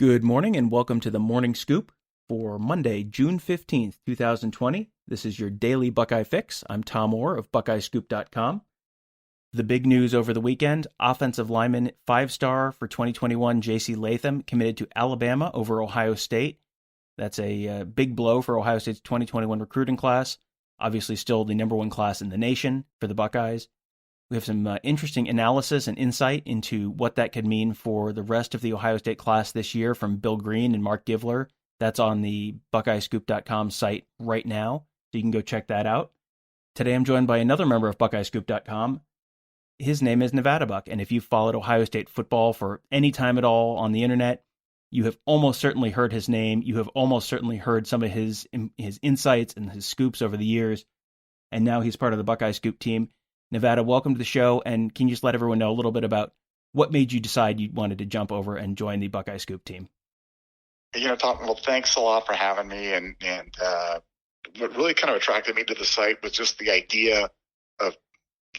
Good morning and welcome to the Morning Scoop for Monday, June 15th, 2020. This is your daily Buckeye fix. I'm Tom Orr of BuckeyeScoop.com. The big news over the weekend, offensive lineman 5-star for 2021 J.C. Latham committed to Alabama over Ohio State. That's a big blow for Ohio State's 2021 recruiting class. Obviously still the number one class in the nation for the Buckeyes. We have some interesting analysis and insight into what that could mean for the rest of the Ohio State class this year from Bill Green and Mark Givler. That's on the BuckeyeScoop.com site right now, so you can go check that out. Today I'm joined by another member of BuckeyeScoop.com. His name is NevadaBuck, and if you've followed Ohio State football for any time at all on the internet, you have almost certainly heard his name. You have almost certainly heard some of his insights and his scoops over the years, and now he's part of the Buckeye Scoop team. Nevada, welcome to the show, and can you just let everyone know a little bit about what made you decide you wanted to jump over and join the Buckeye Scoop team? Tom, well, thanks a lot for having me, and what really kind of attracted me to the site was just the idea of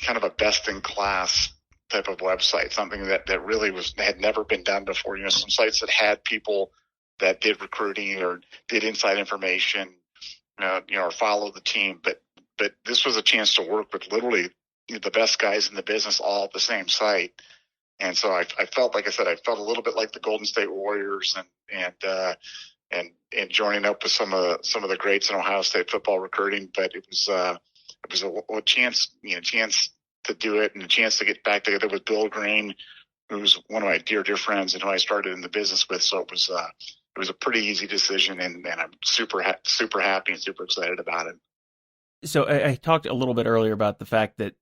kind of a best-in-class type of website, something that really had never been done before. Some sites that had people that did recruiting or did inside information, or follow the team, but this was a chance to work with literally the best guys in the business all at the same site. And so I felt, like I said, I felt a little bit like the Golden State Warriors and joining up with some of the greats in Ohio State football recruiting. But it was a chance to do it, and a chance to get back together with Bill Green, who's one of my dear friends and who I started in the business with. So it was a pretty easy decision, and I'm super happy and super excited about it. So I talked a little bit earlier about the fact that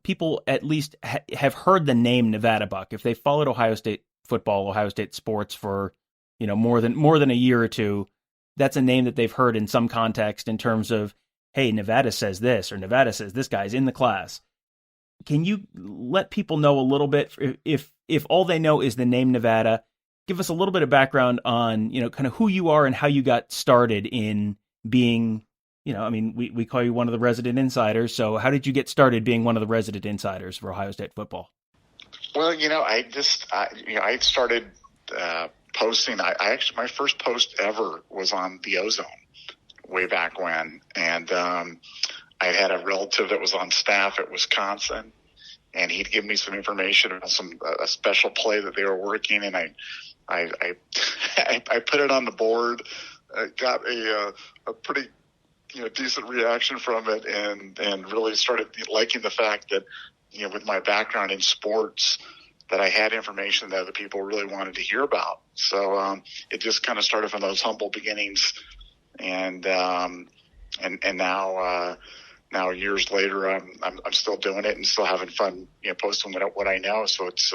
people at least have heard the name NevadaBuck. If they followed Ohio State football, Ohio State sports for, more than a year or two, that's a name that they've heard in some context in terms of, hey, Nevada says this, or Nevada says this guy's in the class. Can you let people know a little bit, if all they know is the name Nevada, give us a little bit of background on, kind of who you are and how you got started in being, we call you one of the resident insiders. So how did you get started being one of the resident insiders for Ohio State football? Well, I started posting. I actually, my first post ever was on the Ozone way back when. And I had a relative that was on staff at Wisconsin, and he'd give me some information about a special play that they were working. And I put it on the board, got a pretty, decent reaction from it, and really started liking the fact that, with my background in sports, that I had information that other people really wanted to hear about. So it just kind of started from those humble beginnings, and now years later, I'm still doing it and still having fun, posting what I know. So it's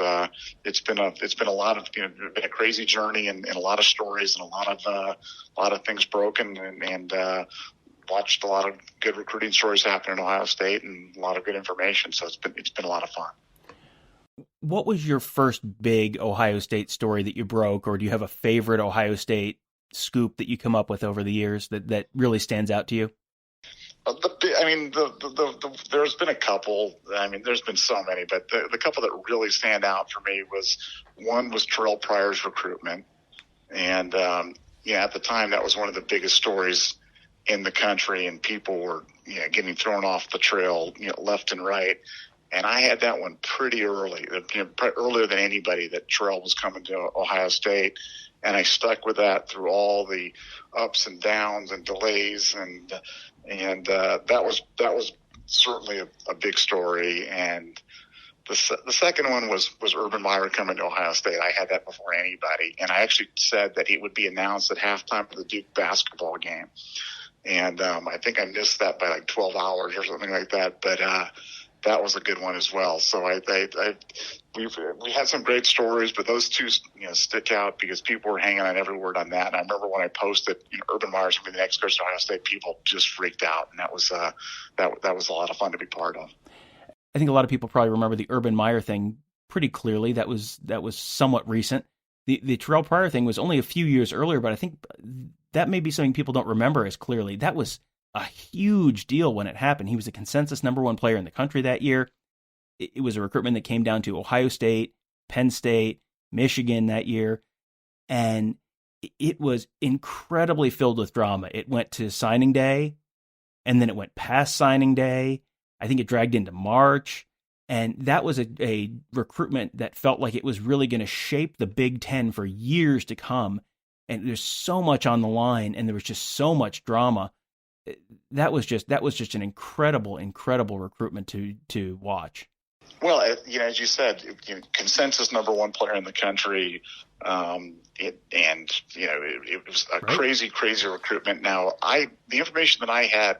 been a lot of, been a crazy journey, and a lot of stories, and a lot of things broken, and watched a lot of good recruiting stories happen in Ohio State, and a lot of good information. So it's been a lot of fun. What was your first big Ohio State story that you broke, or do you have a favorite Ohio State scoop that you come up with over the years that really stands out to you? There's been a couple. There's been so many, but the couple that really stand out for me was Terrell Pryor's recruitment. And, at the time that was one of the biggest stories in the country, and people were, getting thrown off the trail, left and right. And I had that one pretty early, earlier than anybody, that Terrell was coming to Ohio State. And I stuck with that through all the ups and downs and delays, and that was certainly a big story. And the second one was Urban Meyer coming to Ohio State. I had that before anybody, and I actually said that he would be announced at halftime of the Duke basketball game. And I think I missed that by like 12 hours or something like that, but that was a good one as well. So we had some great stories, but those two, stick out because people were hanging on every word on that. And I remember when I posted, Urban Meyer's going to be the next coach at Ohio State, people just freaked out, and that was a lot of fun to be part of. I think a lot of people probably remember the Urban Meyer thing pretty clearly. That was somewhat recent. The Terrell Pryor thing was only a few years earlier, but I think that may be something people don't remember as clearly. That was a huge deal when it happened. He was a consensus number one player in the country that year. It was a recruitment that came down to Ohio State, Penn State, Michigan that year. And it was incredibly filled with drama. It went to signing day, and then it went past signing day. I think it dragged into March. And that was a recruitment that felt like it was really going to shape the Big Ten for years to come. And there's so much on the line, and there was just so much drama. That was just an incredible recruitment to watch. Well, as you said, consensus number one player in the country, it was a crazy recruitment. Now, the information that I had,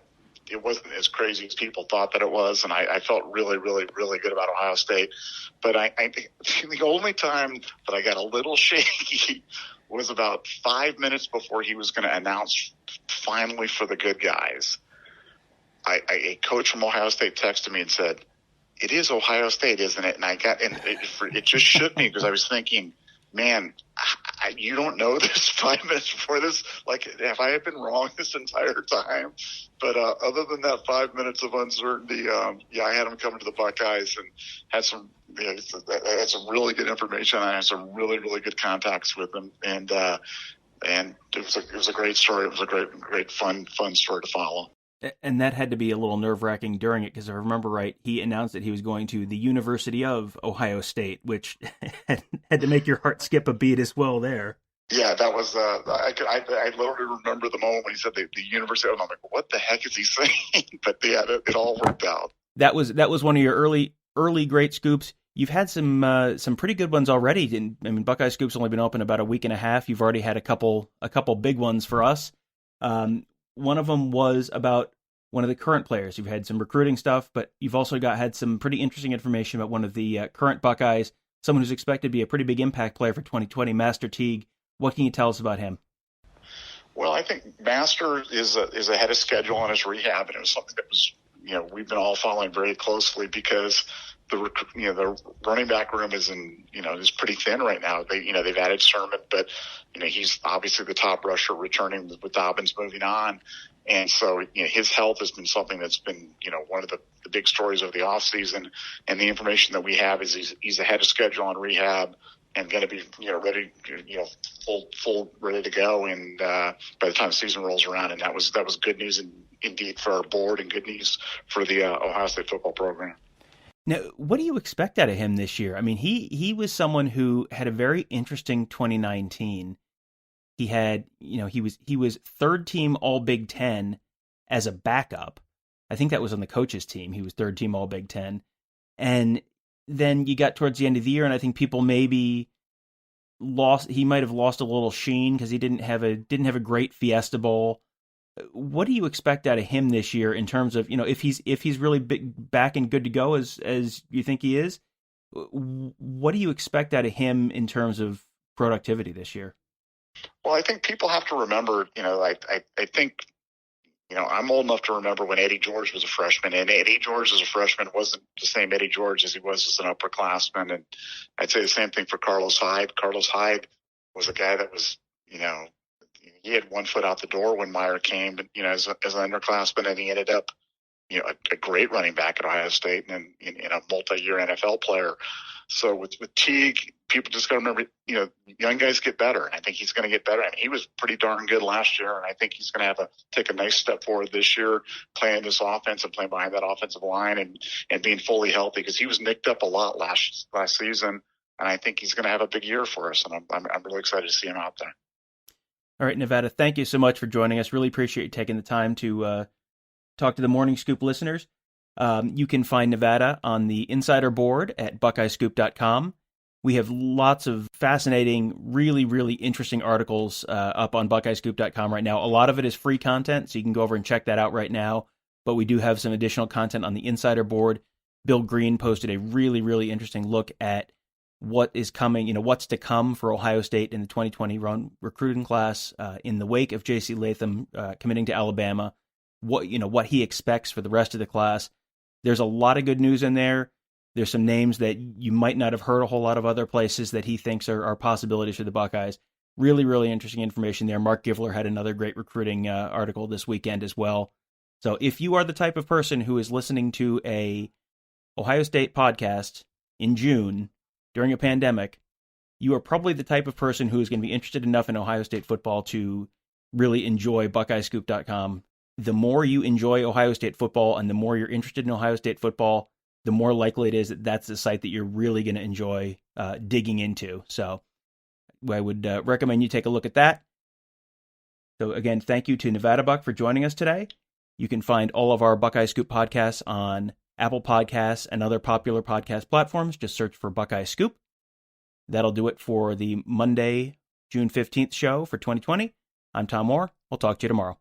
it wasn't as crazy as people thought that it was, and I felt really good about Ohio State. But I think the only time that I got a little shaky was about 5 minutes before he was going to announce finally for the good guys. A coach from Ohio State texted me and said, "It is Ohio State, isn't it?" And it just shook me because I was thinking, man, you don't know this 5 minutes before this. Like, have I been wrong this entire time? But other than that 5 minutes of uncertainty, I had him coming to the Buckeyes and had some really good information. I had some really good contacts with him, and it was a great story. It was a great fun story to follow. And that had to be a little nerve-wracking during it, because if I remember right, he announced that he was going to the University of Ohio State, which had to make your heart skip a beat as well there. Yeah, that was, I literally remember the moment when he said the University, and I'm like, what the heck is he saying? But yeah, it all worked out. That was one of your early great scoops. You've had some pretty good ones already. Buckeye Scoop's only been open about a week and a half. You've already had a couple big ones for us. One of them was about one of the current players. You've had some recruiting stuff, but you've also had some pretty interesting information about one of the current Buckeyes, someone who's expected to be a pretty big impact player for 2020, Master Teague. What can you tell us about him? Well, I think Master is ahead of schedule on his rehab, and it was something that was, we've been all following very closely because the running back room is pretty thin right now. They've added Sermon, but he's obviously the top rusher returning with Dobbins moving on. And so, his health has been something that's been, one of the big stories of the offseason. And the information that we have is he's ahead of schedule on rehab and going to be, ready, full ready to go. And by the time the season rolls around, and that was good news indeed for our board and good news for the Ohio State football program. Now, what do you expect out of him this year? He was someone who had a very interesting 2019. He had, he was third team All Big Ten as a backup. I think that was on the coach's team. He was third team All Big Ten. And then you got towards the end of the year, and I think people maybe he might have lost a little sheen because he didn't have a great Fiesta Bowl. What do you expect out of him this year in terms of, if he's really back and good to go as you think he is? What do you expect out of him in terms of productivity this year? Well, I think people have to remember, I think, I'm old enough to remember when Eddie George was a freshman, and Eddie George as a freshman wasn't the same Eddie George as he was as an upperclassman. And I'd say the same thing for Carlos Hyde. Carlos Hyde was a guy that was, he had one foot out the door when Meyer came, as an underclassman, and he ended up, a great running back at Ohio State and a multi-year NFL player. So with Teague, people just got to remember, young guys get better. And I think he's going to get better. He was pretty darn good last year, and I think he's going to take a nice step forward this year, playing this offense and playing behind that offensive line and being fully healthy, because he was nicked up a lot last season, and I think he's going to have a big year for us, and I'm really excited to see him out there. All right, Nevada, thank you so much for joining us. Really appreciate you taking the time to talk to the Morning Scoop listeners. You can find Nevada on the Insider board at BuckeyeScoop.com. We have lots of fascinating, really interesting articles up on BuckeyeScoop.com right now. A lot of it is free content, so you can go over and check that out right now. But we do have some additional content on the Insider board. Bill Green posted a really interesting look at what is coming, what's to come for Ohio State in the 2020 recruiting class in the wake of J.C. Latham committing to Alabama. What he expects for the rest of the class. There's a lot of good news in there. There's some names that you might not have heard a whole lot of other places that he thinks are possibilities for the Buckeyes. Really interesting information there. Mark Givler had another great recruiting article this weekend as well. So if you are the type of person who is listening to a Ohio State podcast in June during a pandemic, you are probably the type of person who is going to be interested enough in Ohio State football to really enjoy BuckeyeScoop.com. The more you enjoy Ohio State football and the more you're interested in Ohio State football, the more likely it is that that's the site that you're really going to enjoy digging into. So I would recommend you take a look at that. So again, thank you to NevadaBuck for joining us today. You can find all of our Buckeye Scoop podcasts on Apple Podcasts and other popular podcast platforms. Just search for Buckeye Scoop. That'll do it for the Monday, June 15th show for 2020. I'm Tom Orr. We'll talk to you tomorrow.